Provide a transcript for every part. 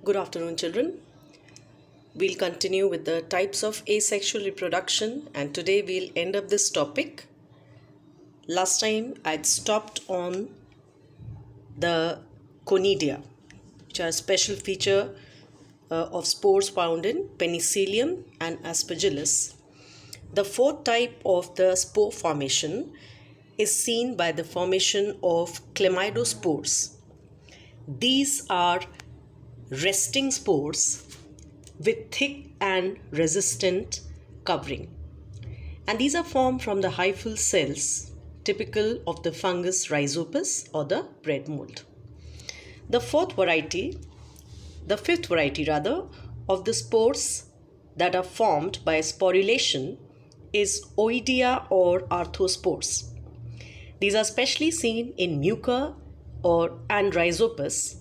Good afternoon, children. We'll continue with the types of asexual reproduction, and today we'll end up this topic. Last time I'd stopped on the conidia, which are a special feature of spores found in Penicillium and Aspergillus. The fourth type of the spore formation is seen by the formation of chlamydospores. These are resting spores with thick and resistant covering, and these are formed from the hyphal cells typical of the fungus Rhizopus or the bread mold. The fifth variety of the spores that are formed by sporulation is Oidea or arthrospores. These are especially seen in Mucor and Rhizopus,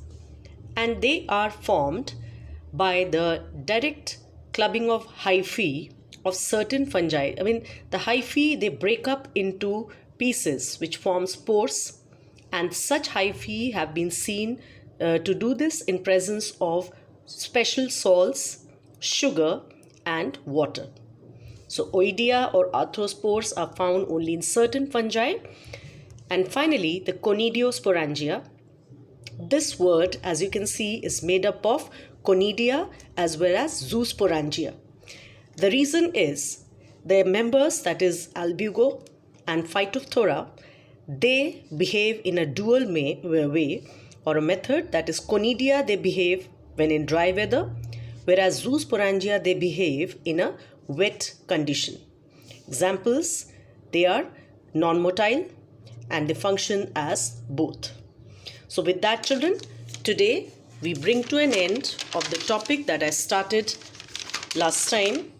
and they are formed by the direct clubbing of hyphae of certain fungi. The hyphae, they break up into pieces which form spores, and such hyphae have been seen to do this in presence of special salts, sugar, and water. So Oidea or arthrospores are found only in certain fungi. And finally, the conidiosporangia. This word, as you can see, is made up of conidia as well as zoosporangia. The reason is their members, that is albugo and phytophthora, they behave in a dual way or a method. That is conidia, they behave when in dry weather, whereas zoosporangia, they behave in a wet condition. Examples, they are non-motile and they function as both. So with that, children, today we bring to an end of the topic that I started last time,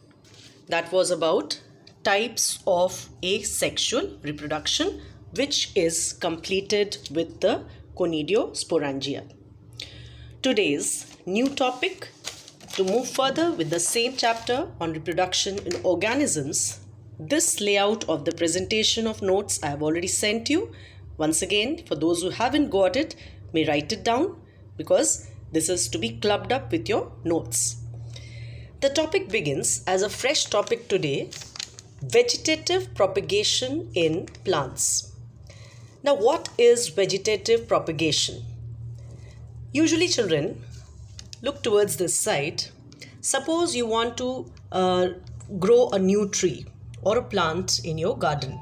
that was about types of asexual reproduction, which is completed with the conidiosporangia. Today's new topic, to move further with the same chapter on reproduction in organisms. This layout of the presentation of notes I have already sent you. Once again, for those who haven't got it, may write it down, because this is to be clubbed up with your notes. The topic begins as a fresh topic today: vegetative propagation in plants. Now, what is vegetative propagation? Usually, children, look towards this side. Suppose you want to grow a new tree or a plant in your garden.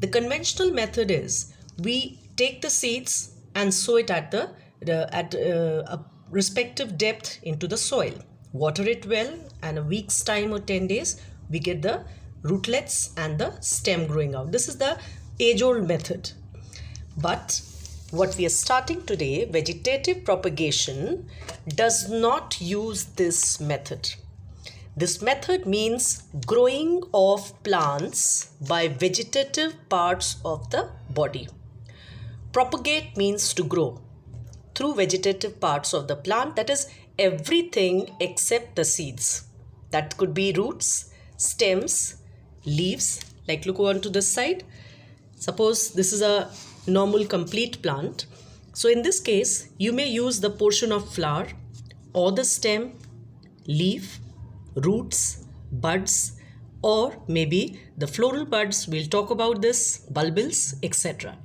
The conventional method is we take the seeds and sow it at a respective depth into the soil. Water it well, and a week's time or 10 days, we get the rootlets and the stem growing out. This is the age-old method. But what we are starting today, vegetative propagation, does not use this method. This method means growing of plants by vegetative parts of the body. Propagate means to grow through vegetative parts of the plant, that is everything except the seeds. That could be roots, stems, leaves. Like look on to this side. Suppose this is a normal complete plant. So in this case, you may use the portion of flower or the stem, leaf, roots, buds, or maybe the floral buds. We'll talk about this, bulbils, etc.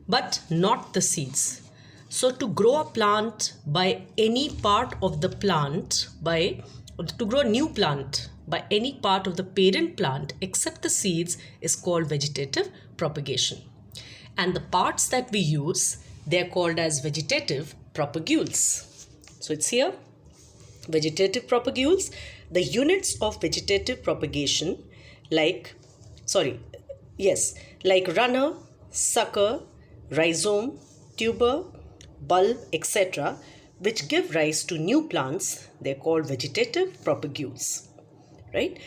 But not the seeds. So to grow a plant by any part of the plant, to grow a new plant by any part of the parent plant except the seeds, is called vegetative propagation. And the parts that we use, they are called as vegetative propagules. So it's here, vegetative propagules. The units of vegetative propagation like runner, sucker, rhizome, tuber, bulb, etc., which give rise to new plants, they're called vegetative propagules. Right?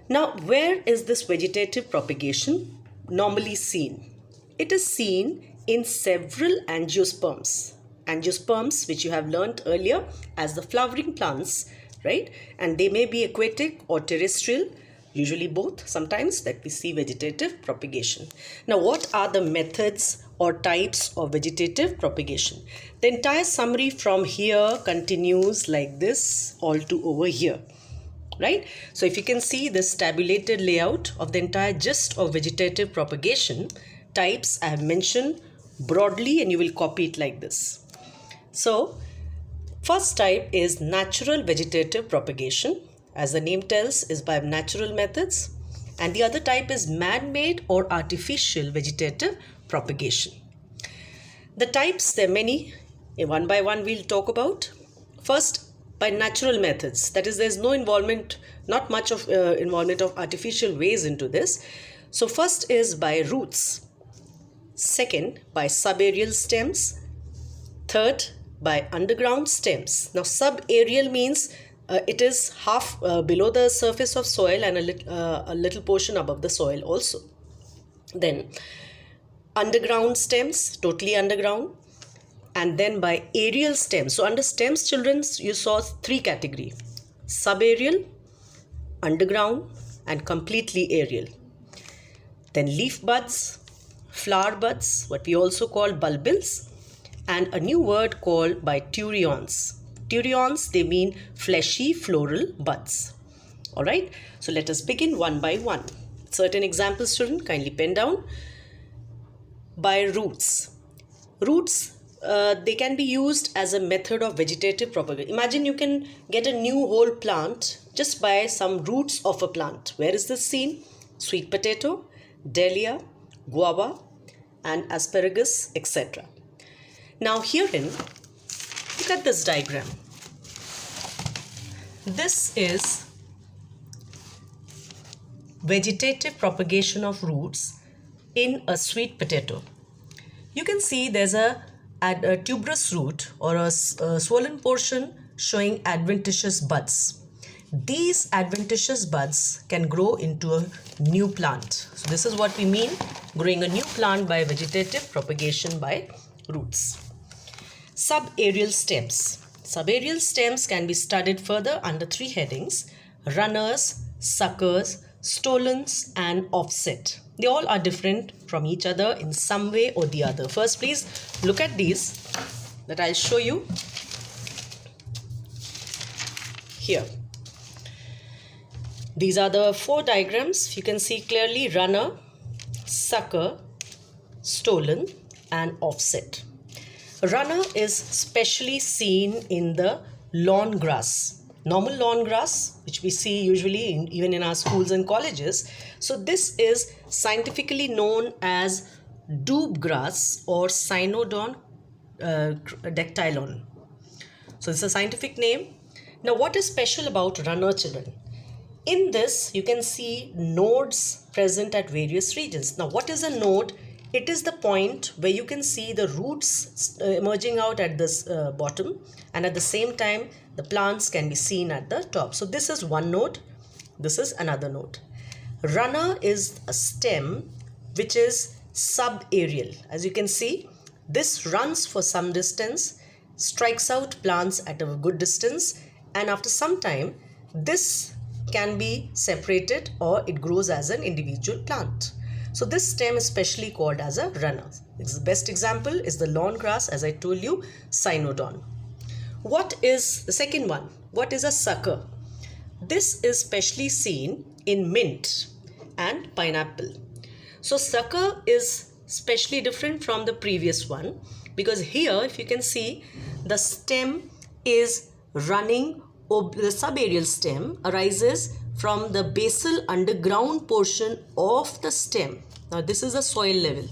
Now, where is this vegetative propagation normally seen? It is seen in several angiosperms. Angiosperms, which you have learnt earlier as the flowering plants, right? And they may be aquatic or terrestrial. usually both, sometimes that we see vegetative propagation. Now, what are the methods or types of vegetative propagation? The entire summary from here continues like this all to over here, right? So if you can see this tabulated layout of the entire gist of vegetative propagation, types I have mentioned broadly, and you will copy it like this. So first type is natural vegetative propagation. As the name tells, is by natural methods. And the other type is man-made or artificial vegetative propagation. The types, there are many. One by one we'll talk about. First, by natural methods. That is, there's no involvement, not much of involvement of artificial ways into this. So first is by roots. Second, by subaerial stems. Third, by underground stems. Now, subaerial means it is half below the surface of soil and a little portion above the soil also. Then underground stems, totally underground. And then by aerial stems. So under stems, children, you saw three categories: subaerial, underground, and completely aerial. Then leaf buds, flower buds, what we also call bulbils, and a new word called by turions. Turions, they mean fleshy floral buds. All right, so let us begin one by one. Certain examples, children, kindly pen down. By roots. Roots, they can be used as a method of vegetative propagation. Imagine you can get a new whole plant just by some roots of a plant. Where is this seen? Sweet potato, dahlia, guava, and asparagus, etc. Now herein, look at this diagram. This is vegetative propagation of roots in a sweet potato. You can see there's a tuberous root or a swollen portion showing adventitious buds. These adventitious buds can grow into a new plant. So this is what we mean, growing a new plant by vegetative propagation by roots. Subaerial stems. Subaerial stems can be studied further under three headings: runners, suckers, stolons, and offset. They all are different from each other in some way or the other. First, please look at these that I'll show you here. These are the four diagrams. You can see clearly runner, sucker, stolen, and offset. Runner is specially seen in the lawn grass. Normal lawn grass, which we see usually even in our schools and colleges. So this is scientifically known as doob grass or Cynodon dactylon. So it's a scientific name. Now, what is special about runner, children? In this, you can see nodes present at various regions. Now, what is a node? It is the point where you can see the roots emerging out at this bottom, and at the same time the plants can be seen at the top. So this is one node, this is another node. Runner is a stem which is subaerial. As you can see, this runs for some distance, strikes out plants at a good distance, and after some time this can be separated or it grows as an individual plant. So this stem is specially called as a runner. The best example is the lawn grass, as I told you, Cynodon. What is the second one? What is a sucker? This is specially seen in mint and pineapple. So sucker is specially different from the previous one because here, if you can see, the stem is running, or the subaerial stem arises from the basal underground portion of the stem. Now this is the soil level.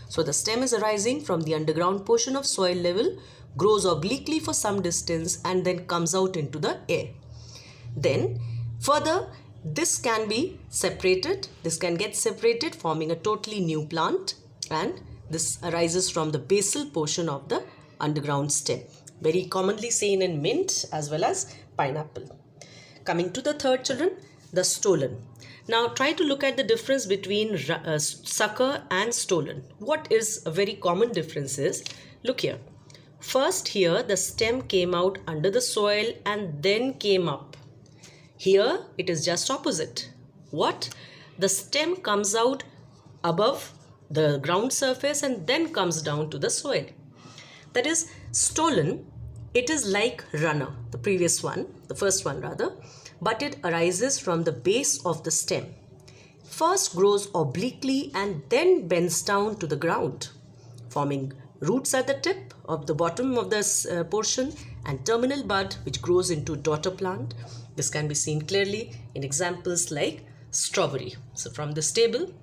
So the stem is arising from the underground portion of soil level, grows obliquely for some distance, and then comes out into the air. Then further, this can be separated. This can get separated, forming a totally new plant, and this arises from the basal portion of the underground stem. Very commonly seen in mint as well as pineapple. Coming to the third, children, the stolen. Now try to look at the difference between sucker and stolen. What is a very common difference is, look here. First here the stem came out under the soil and then came up. Here it is just opposite. what? The stem comes out above the ground surface and then comes down to the soil. That is, stolon, it is like runner, the previous one, the first one rather, but it arises from the base of the stem. First grows obliquely and then bends down to the ground, forming roots at the tip of the bottom of this portion and terminal bud which grows into daughter plant. This can be seen clearly in examples like strawberry. So from this table,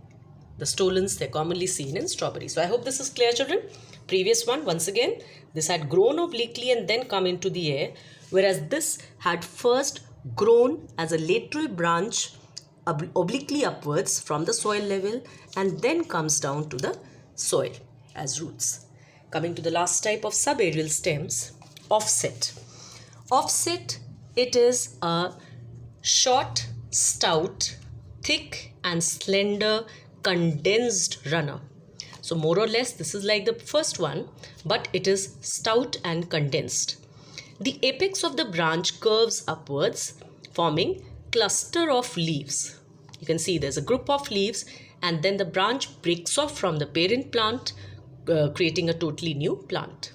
the stolons, they're commonly seen in strawberry. So I hope this is clear, children. Previous one, once again, this had grown obliquely and then come into the air, whereas this had first grown as a lateral branch obliquely upwards from the soil level and then comes down to the soil as roots. Coming to the last type of subaerial stems, offset. Offset, it is a short, stout, thick and slender condensed runner. So more or less this is like the first one, but it is stout and condensed. The apex of the branch curves upwards, forming cluster of leaves. You can see there's a group of leaves and then the branch breaks off from the parent plant, creating a totally new plant.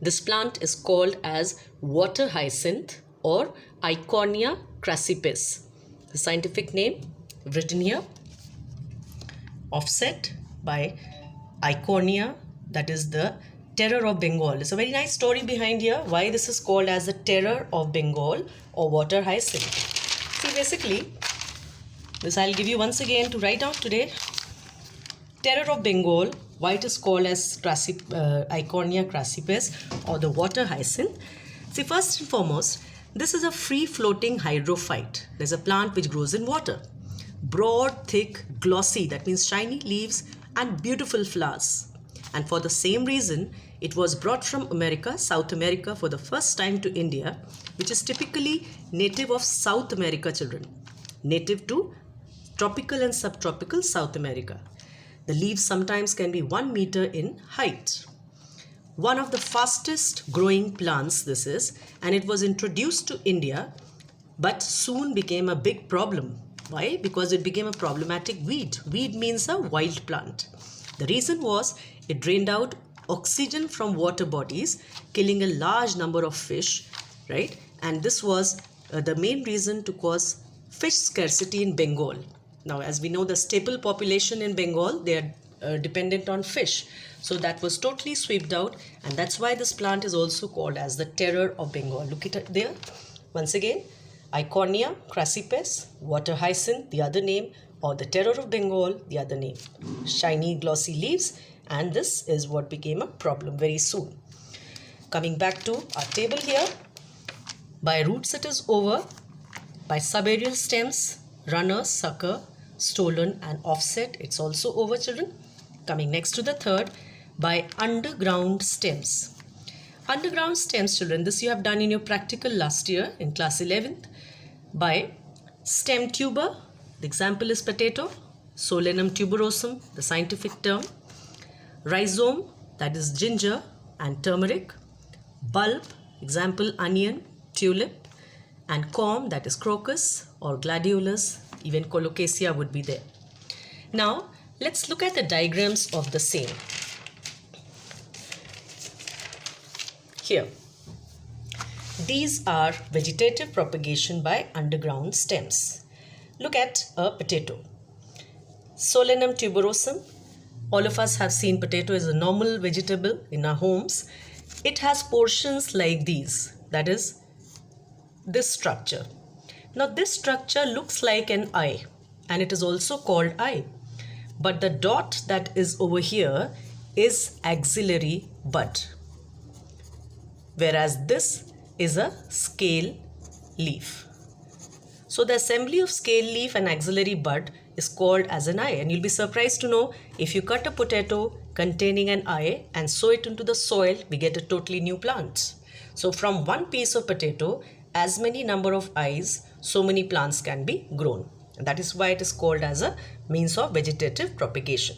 This plant is called as water hyacinth or Eichhornia crassipes. The scientific name written here, offset by Eichhornia, that is the terror of Bengal. It's a very nice story behind here why this is called as the terror of Bengal or water hyacinth. See, basically, this I'll give you once again to write out today. Terror of Bengal, why it is called as Eichhornia crassipes or the water hyacinth. See, first and foremost, this is a free-floating hydrophyte. There's a plant which grows in water. Broad, thick, glossy, that means shiny leaves and beautiful flowers. And for the same reason, it was brought from America, South America for the first time to India, which is typically native of South America, children. Native to tropical and subtropical South America. The leaves sometimes can be 1 meter in height. One of the fastest growing plants this is, and it was introduced to India, but soon became a big problem. Why? Because it became a problematic weed. Weed means a wild plant. The reason was it drained out oxygen from water bodies, killing a large number of fish, right? And this was the main reason to cause fish scarcity in Bengal. Now, as we know, the staple population in Bengal, they are dependent on fish. So that was totally swept out, and that's why this plant is also called as the terror of Bengal. Look at it there. Once again, Eichhornia crassipes, water hyacinth, the other name, or the terror of Bengal, the other name. Shiny, glossy leaves, and this is what became a problem very soon. Coming back to our table here, by roots it is over, by subaerial stems, runner, sucker, stolon and offset, it's also over, children. Coming next to the third, by underground stems. Underground stems, children, this you have done in your practical last year in class 11th. By stem tuber, the example is potato, Solanum tuberosum, the scientific term. Rhizome, that is ginger and turmeric. Bulb, example onion, tulip. And corm, that is crocus or gladiolus, even colocasia would be there. Now, let's look at the diagrams of the same. Here, these are vegetative propagation by underground stems. Look at a potato. Solanum tuberosum. All of us have seen potato as a normal vegetable in our homes. It has portions like these, that is, this structure. Now this structure looks like an eye and it is also called eye. But the dot that is over here is axillary bud. Whereas this is a scale leaf. So the assembly of scale leaf and axillary bud is called as an eye. And you'll be surprised to know if you cut a potato containing an eye and sow it into the soil, we get a totally new plant. So from one piece of potato, as many number of eyes, so many plants can be grown. And that is why it is called as a means of vegetative propagation.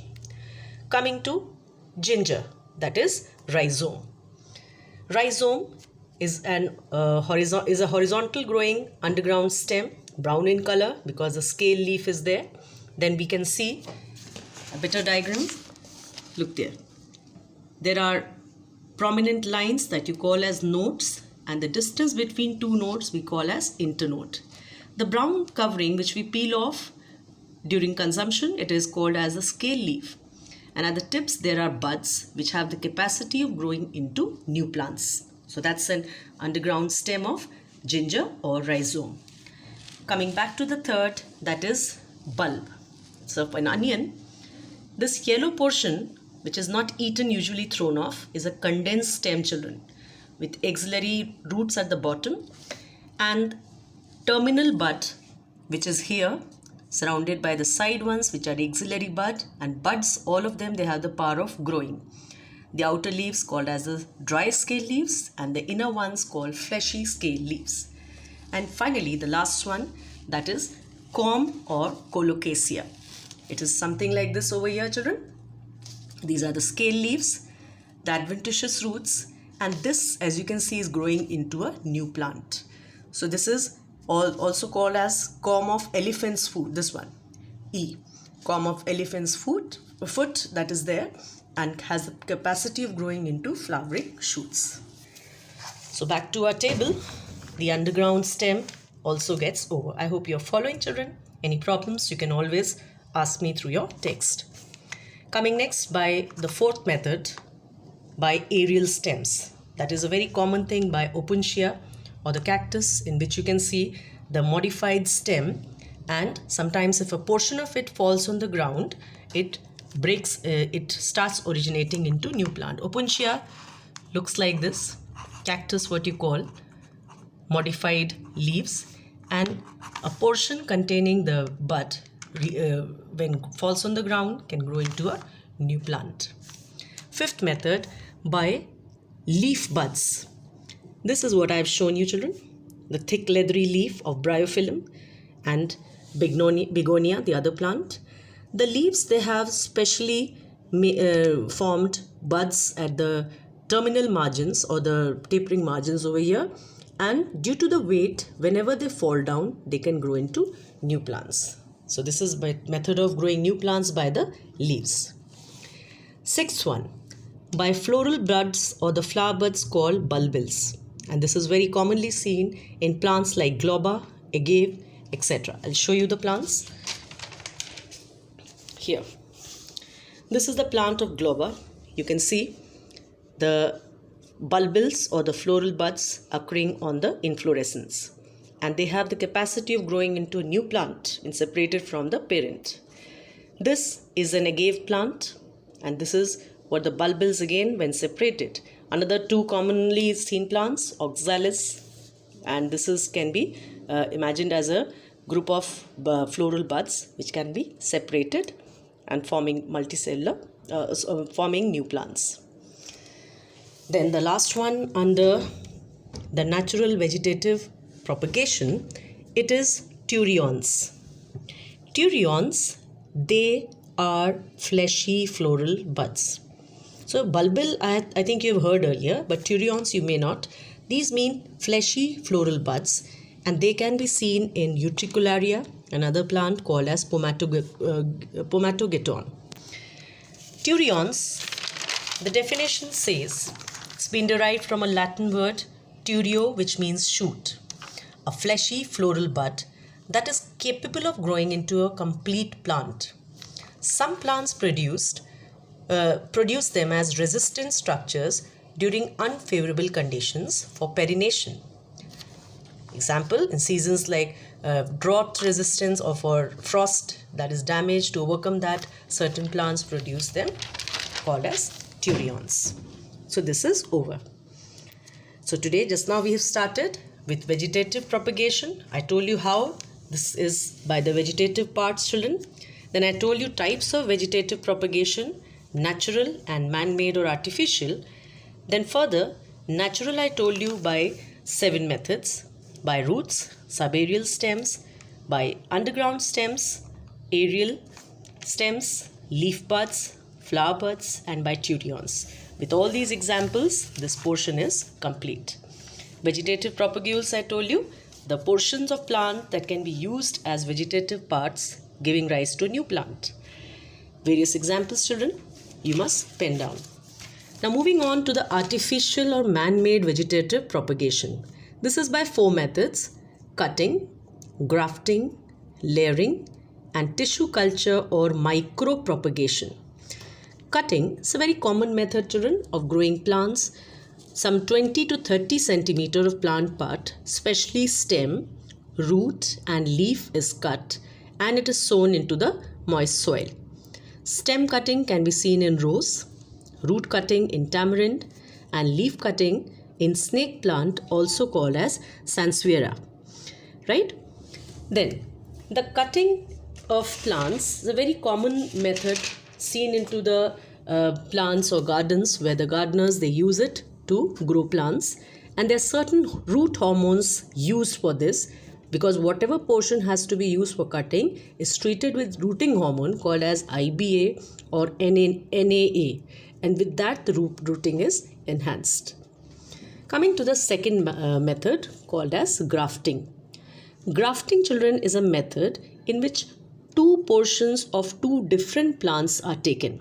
Coming to ginger, that is rhizome. Rhizome is a horizontal growing underground stem brown in color because the scale leaf is there. Then we can see a better diagram. Look there. There are prominent lines that you call as nodes, and the distance between two nodes we call as internode. The brown covering which we peel off during consumption, it is called as a scale leaf. And at the tips there are buds which have the capacity of growing into new plants. So that's an underground stem of ginger or rhizome. Coming back to the third, that is bulb. So for an onion, this yellow portion which is not eaten, usually thrown off, is a condensed stem, children, with axillary roots at the bottom and terminal bud which is here, surrounded by the side ones which are axillary bud, and buds, all of them, they have the power of growing. The outer leaves called as the dry scale leaves and the inner ones called fleshy scale leaves. And finally the last one, that is corm or colocasia. It is something like this over here, children. These are the scale leaves, the adventitious roots, and this, as you can see, is growing into a new plant. So this is also called as corm of elephant's foot, this one, E. Corm of elephant's foot that is there and has the capacity of growing into flowering shoots. So back to our table, the underground stem also gets over. I hope you're following, children. Any problems, you can always ask me through your text. Coming next, by the fourth method, by aerial stems. That is a very common thing by Opuntia or the cactus, in which you can see the modified stem, and sometimes if a portion of it falls on the ground, it breaks, it starts originating into new plant. Opuntia looks like this, cactus what you call, modified leaves, and a portion containing the bud when falls on the ground can grow into a new plant. Fifth method, by leaf buds. This is what I have shown you, children. The thick leathery leaf of Bryophyllum and Begonia, the other plant. The leaves, they have specially formed buds at the terminal margins or the tapering margins over here, and due to the weight, whenever they fall down, they can grow into new plants. So this is by method of growing new plants by the leaves. Sixth one, by floral buds or the flower buds called bulbils, and this is very commonly seen in plants like globa, agave, etc. I'll show you the plants here. This is the plant of globa. You can see the bulbils or the floral buds occurring on the inflorescence, and they have the capacity of growing into a new plant and separated from the parent. This is an agave plant, and this is what the bulbils again when separated. Another two commonly seen plants, oxalis, and this is can be imagined as a group of floral buds which can be separated and forming multicellular, forming new plants. Then the last one under the natural vegetative propagation, it is turions. Turions, they are fleshy floral buds. So bulbil, I think you've heard earlier, but turions you may not. These mean fleshy floral buds, and they can be seen in Utricularia, another plant called as Pomatogeton. Turions, the definition says, it's been derived from a Latin word turio, which means shoot, a fleshy floral bud that is capable of growing into a complete plant. Some plants produce them as resistant structures during unfavorable conditions for perennation. Example, in seasons like drought resistance or for frost that is damage, to overcome that, certain plants produce them called as turions. So this is over. So today, just now we have started with vegetative propagation. I told you how this is by the vegetative parts, children. Then I told you types of vegetative propagation, natural and man-made or artificial. Then further, natural I told you by 7 methods, by roots, subaerial stems, by underground stems, aerial stems, leaf buds, flower buds, and by turions. With all these examples, this portion is complete. Vegetative propagules I told you, the portions of plant that can be used as vegetative parts, giving rise to a new plant. Various examples, children, you must pen down. Now moving on to the artificial or man-made vegetative propagation. This is by 4 methods: cutting, grafting, layering, and tissue culture or micro-propagation. Cutting is a very common method, children, of growing plants. Some 20 to 30 centimeter of plant part, especially stem, root and leaf is cut and it is sown into the moist soil. Stem cutting can be seen in rose, root cutting in tamarind, and leaf cutting in snake plant, also called as sansevieria. Right? Then, the cutting of plants is a very common method seen into the plants or gardens, where the gardeners, they use it to grow plants, and there are certain root hormones used for this, because whatever portion has to be used for cutting is treated with rooting hormone called as IBA or NAA, and with that the rooting is enhanced. Coming to the second method called as grafting. Grafting, children, is a method in which two portions of two different plants are taken.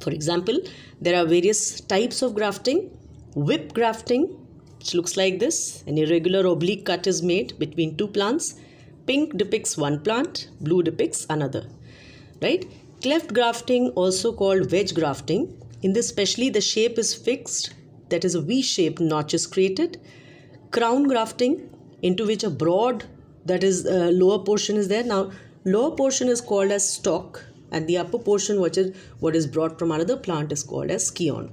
For example, there are various types of grafting. Whip grafting, which looks like this: an irregular oblique cut is made between two plants. Pink depicts one plant, blue depicts another. Right? Cleft grafting, also called wedge grafting. In this, especially, the shape is fixed, that is a V-shaped notch is created. Crown grafting, into which a broad, that is lower portion is there. Now, lower portion is called as stalk, and the upper portion, which is what is brought from another plant, is called as scion.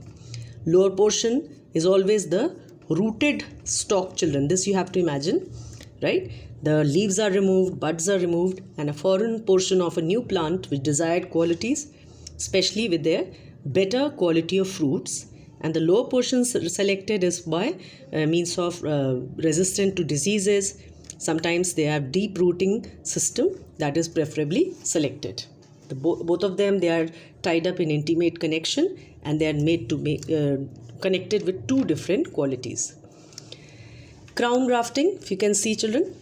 Lower portion is always the rooted stalk, children. This you have to imagine, right? The leaves are removed, buds are removed, and a foreign portion of a new plant with desired qualities, especially with their better quality of fruits. And the lower portions selected is by means of resistant to diseases. Sometimes they have deep rooting system, that is preferably selected. Both of them, they are tied up in intimate connection, and they are made to make connected with two different qualities. Crown grafting, if you can see, children,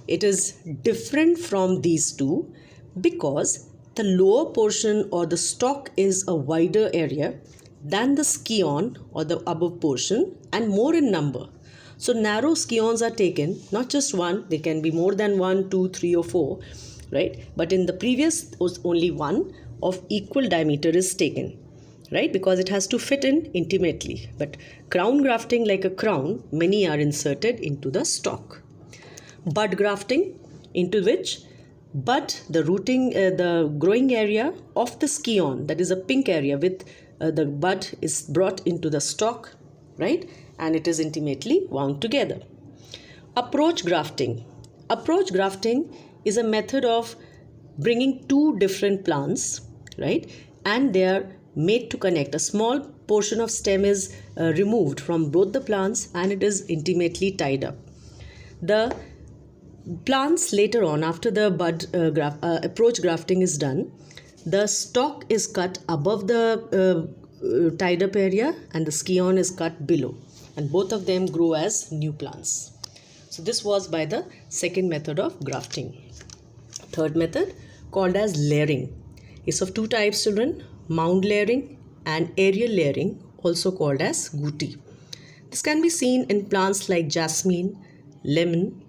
it is different from these two because the lower portion or the stalk is a wider area than the scion or the above portion, and more in number. So narrow scions are taken, not just one, they can be more than 1, 2, 3 or 4, right? But in the previous was only one of equal diameter is taken, right? Because it has to fit in intimately. But crown grafting, like a crown, many are inserted into the stalk. Bud grafting, into which bud, the rooting, the growing area of the scion, that is a pink area with the bud is brought into the stalk, right? And it is intimately wound together. Approach grafting. Approach grafting is a method of bringing two different plants, right? And they are made to connect. A small portion of stem is removed from both the plants, and it is intimately tied up. The plants later on, after the bud approach grafting is done, the stalk is cut above the tied up area, and the scion is cut below, and both of them grow as new plants. So this was by the second method of grafting. Third method, called as layering, is of two types, children: mound layering and aerial layering, also called as guti. This can be seen in plants like jasmine, lemon,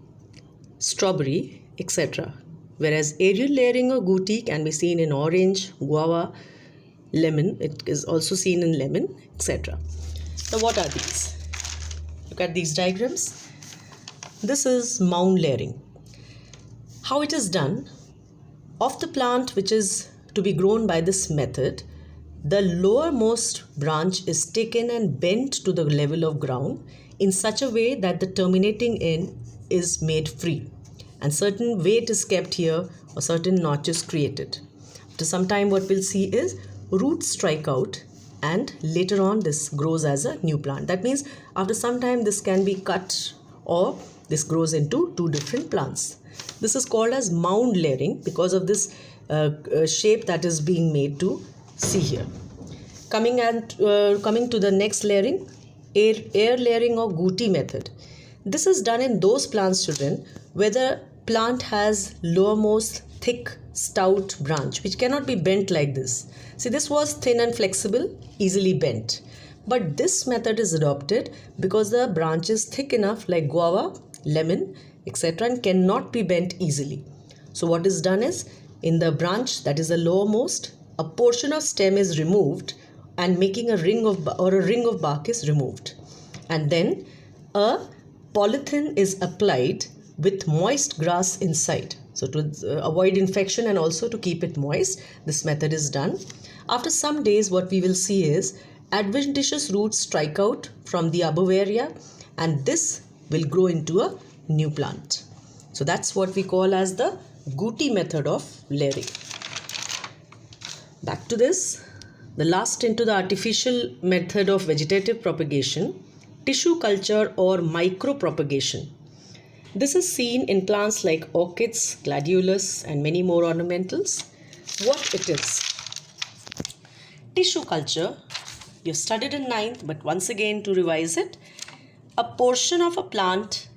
strawberry, etc. Whereas aerial layering or guti can be seen in orange, guava, lemon. It is also seen in lemon, etc. Now what are these? Look at these diagrams. This is mound layering. How it is done: of the plant which is to be grown by this method, the lowermost branch is taken and bent to the level of ground in such a way that the terminating end is made free, and certain weight is kept here, or certain notches created. After some time, what we'll see is roots strike out, and later on this grows as a new plant. That means after some time this can be cut, or this grows into two different plants. This is called as mound layering because of this shape that is being made to see here. Coming to the next layering, air layering or guti method. This is done in those plants, children, where the plant has lowermost thick stout branch which cannot be bent like this. See, this was thin and flexible, easily bent. But this method is adopted because the branch is thick enough like guava, lemon, etc. and cannot be bent easily. So what is done is, in the branch that is the lowermost, a portion of stem is removed and making a ring of bark is removed. And then a polythene is applied with moist grass inside. So to avoid infection and also to keep it moist, this method is done. After some days, what we will see is adventitious roots strike out from the above area, and this will grow into a new plant. So that's what we call as the Guti method of layering. Back to this, the last into the artificial method of vegetative propagation, tissue culture or micro-propagation. This is seen in plants like orchids, gladiolus and many more ornamentals. What it is? Tissue culture, you studied in 9th, but once again to revise it, a portion of a plant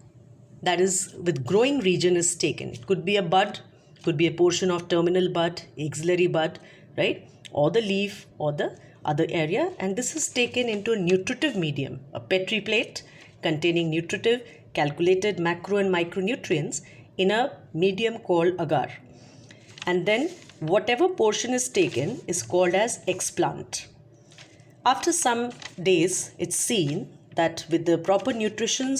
that is with growing region is taken. It could be a bud, could be a portion of terminal bud, axillary bud, right? Or the leaf or the other area, and this is taken into a nutritive medium, a Petri plate containing nutritive calculated macro and micronutrients in a medium called agar. And then whatever portion is taken is called as explant. After some days, it's seen that with the proper nutrition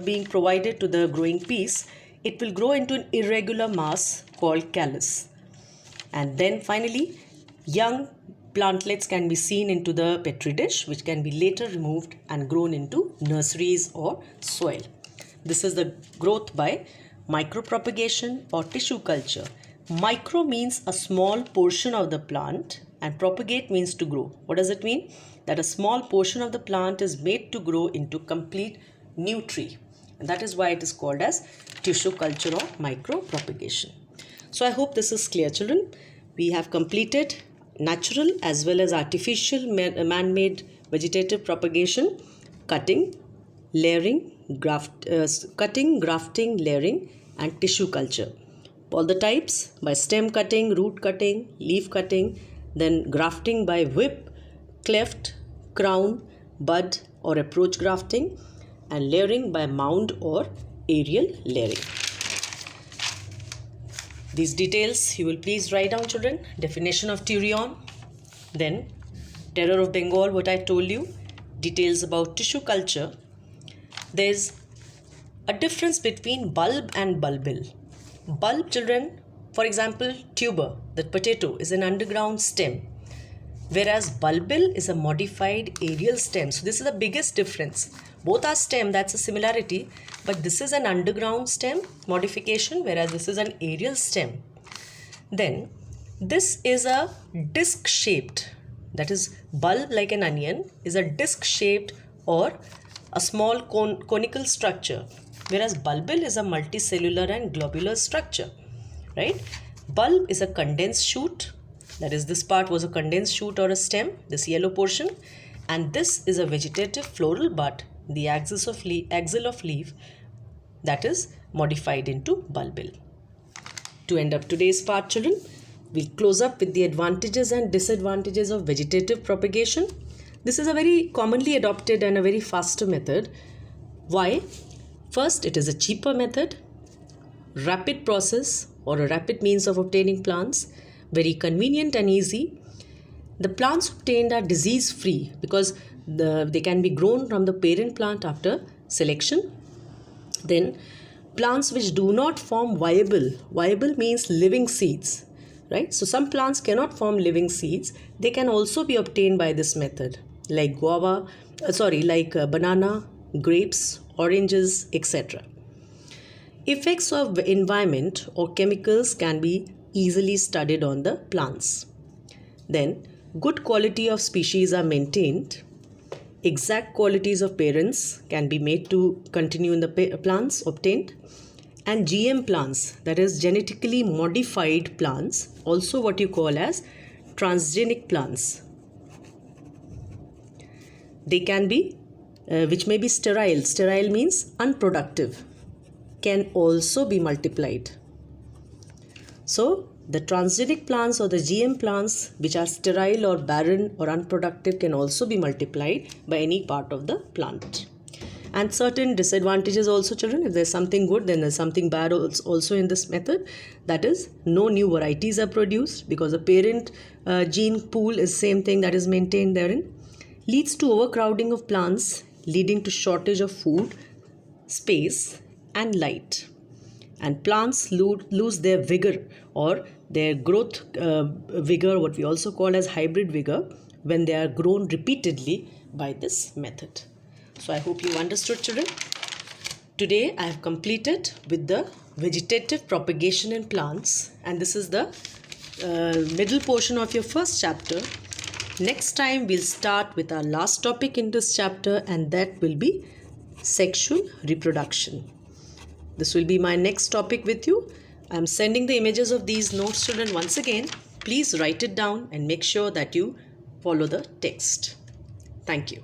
being provided to the growing piece, it will grow into an irregular mass called callus. And then finally, young plantlets can be seen into the Petri dish, which can be later removed and grown into nurseries or soil. This is the growth by micropropagation or tissue culture. Micro means a small portion of the plant and propagate means to grow. What does it mean? That a small portion of the plant is made to grow into complete new tree. And that is why it is called as tissue culture or micropropagation. So I hope this is clear, children. We have completed natural as well as artificial man-made vegetative propagation, cutting, layering, grafting, layering and tissue culture. All the types by stem cutting, root cutting, leaf cutting, then grafting by whip, cleft, crown, bud or approach grafting, and layering by mound or aerial layering. These details you will please write down, children. Definition of Turion, then Terror of Bengal, what I told you, details about tissue culture. There's a difference between bulb and bulbil. Bulb, children, for example, tuber, the potato, is an underground stem, whereas bulbil is a modified aerial stem. So this is the biggest difference. Both are stem, that's a similarity, but this is an underground stem modification, whereas this is an aerial stem. Then this is a disc shaped, that is bulb like an onion is a disc shaped or a small conical structure, whereas bulbil is a multicellular and globular structure, right? Bulb is a condensed shoot, that is this part was a condensed shoot or a stem, this yellow portion, and this is a vegetative floral bud, the axil of leaf, that is modified into bulbil. To end up today's part, children, we'll close up with the advantages and disadvantages of vegetative propagation. This is a very commonly adopted and a very faster method. Why? First, it is a cheaper method, rapid process or a rapid means of obtaining plants, very convenient and easy. The plants obtained are disease free because they can be grown from the parent plant after selection. Then plants which do not form viable means living seeds, right? So some plants cannot form living seeds. They can also be obtained by this method, like banana, grapes, oranges, etc. Effects of environment or chemicals can be easily studied on the plants. Then good quality of species are maintained. Exact qualities of parents can be made to continue in the plants obtained. And GM plants, that is genetically modified plants, also what you call as transgenic plants, they can be which may be sterile. Sterile means unproductive, can also be multiplied. So the transgenic plants or the GM plants which are sterile or barren or unproductive can also be multiplied by any part of the plant. And certain disadvantages also, children. If there's something good, then there's something bad also in this method. That is, no new varieties are produced because the parent gene pool is same thing that is maintained therein. Leads to overcrowding of plants, leading to shortage of food, space and light. And plants lose their vigor or their growth vigor, what we also call as hybrid vigor, when they are grown repeatedly by this method. So I hope you understood, children. Today I have completed with the vegetative propagation in plants, and this is the middle portion of your first chapter. Next time we'll start with our last topic in this chapter, and that will be sexual reproduction. This will be my next topic with you. I am sending the images of these notes, children, once again. Please write it down and make sure that you follow the text. Thank you.